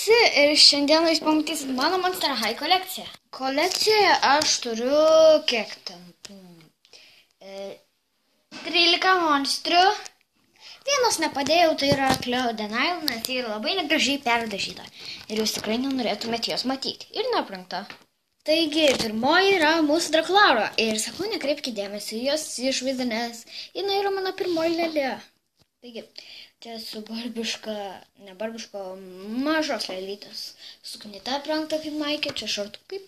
visi ir šiandien jūs pamatysit mano Monster High kolekciją. Kolekcijoje aš turiu kiek ten? 13 monstrių. Vienos nepadėjau, tai yra Cloudnine, nes jie labai negražiai perdažyta. Ir jūs tikrai nenorėtumėt jos matyti. Ir neaprangta. Taigi, pirmoji yra mūsų Draculaura. Ir sakau, nekreipkite dėmesį jos išvaizdą, nes jinai yra mano pirmoji lėlė. Taigi, čia su mažos lėlytės. Suknita aprangta kaip maikė, čia šortukai.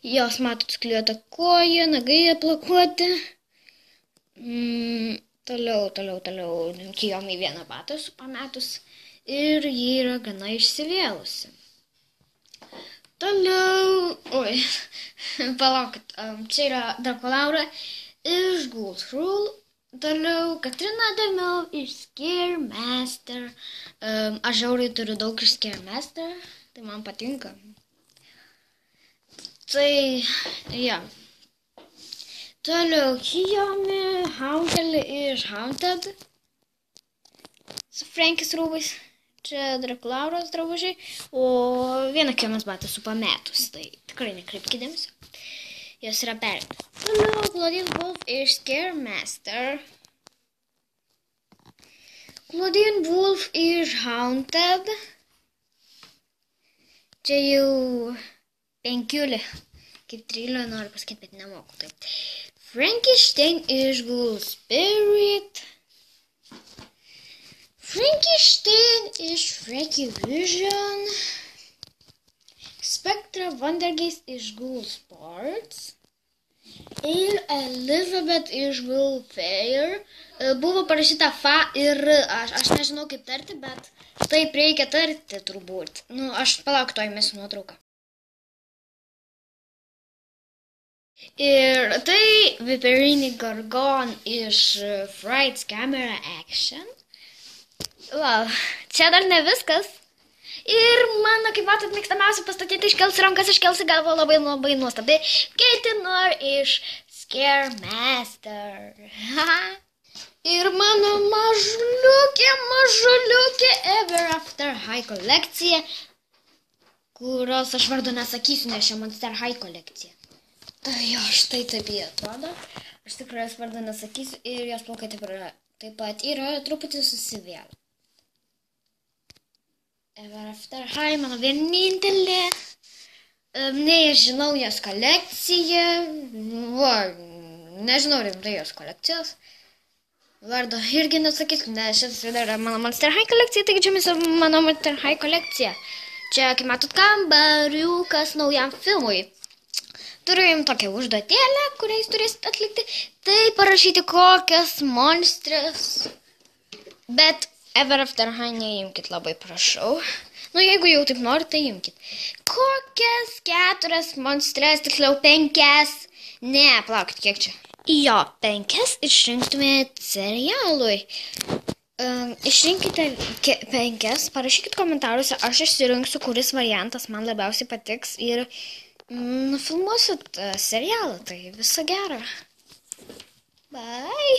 Jos matot skliuota koja, nagai aplakuoti. Toliau. Kijomai vieną batą su pametus. Ir ji yra gana išsivėlusi. Toliau, palaukit, čia yra Draculaura iš Ghouls Rule. Toliau Katrina Demille iš Scaremaster. Aš žiauriai turiu daug iš Scaremaster, tai man patinka. Tai, ja. Toliau Kiyomi Haunted iš Haunted. Su Frankis rūbais. Čia Draculauros drabužiai. O vieną Kiyomis batą su pametus, tai tikrai nekreipkite dėmesio. Jos yra perėtas. Toliau Claudine Wolf iš Scaremaster. Claudine Wolf iš Haunted. Čia jau 5, kaip 13 noriu pasakyti, bet nemoku. Tai Frankenstein iš Ghoul Spirit. Frankenstein iš Freaky Vision. Spectra Wondergeist iš Ghoul Sports. Ir Elizabeth iš Ghoul Fair. Buvo parašyta Fa ir aš nežinau kaip tarti, bet taip reikia tarti turbūt. Aš palauk, to įmesiu nuotrauką. Ir tai Viperini Gorgon iš Frights Camera Action. Čia dar ne viskas. Ir mano, kaip matot, mėgstamiausia pastatyti iškelsi rankas, iškelsi galvą labai nuostabiai. Katie Noir iš Scaremaster. Ir mano mažuliukė Ever After High kolekcija, kurios aš vardu nesakysiu, nes čia Monster High kolekcija. Tai jo, štai taip jie atrodo. Aš tikrai jos vardu nesakysiu ir jos plaukai taip pat yra truputį susivėlę. Ever After High, mano vienintelė. Nežinau jos kolekciją. Nežinau rimtai jos kolekcijos. Vardo irgi nesakysiu, nes šis yra mano Monster High kolekcija, taigi čia mano Monster High kolekcija. Čia, kaip matot, kambariukas naujam filmui. Turiu jums tokią užduotėlę, kuriais turėsite atlikti. Tai parašyti kokias monstrės. Bet Ever After High neimkit, labai prašau. Jeigu jau taip nori, tai imkit. Kokias 4 monstrės, tiksliau 5. Ne, plaukit, kiek čia? Jo, 5 išrinktumėt serialui. Išrinkite 5, parašykit komentaruose, aš išsirinksiu, kuris variantas man labiausiai patiks ir nufilmuosit serialą. Tai viso gero. Bye.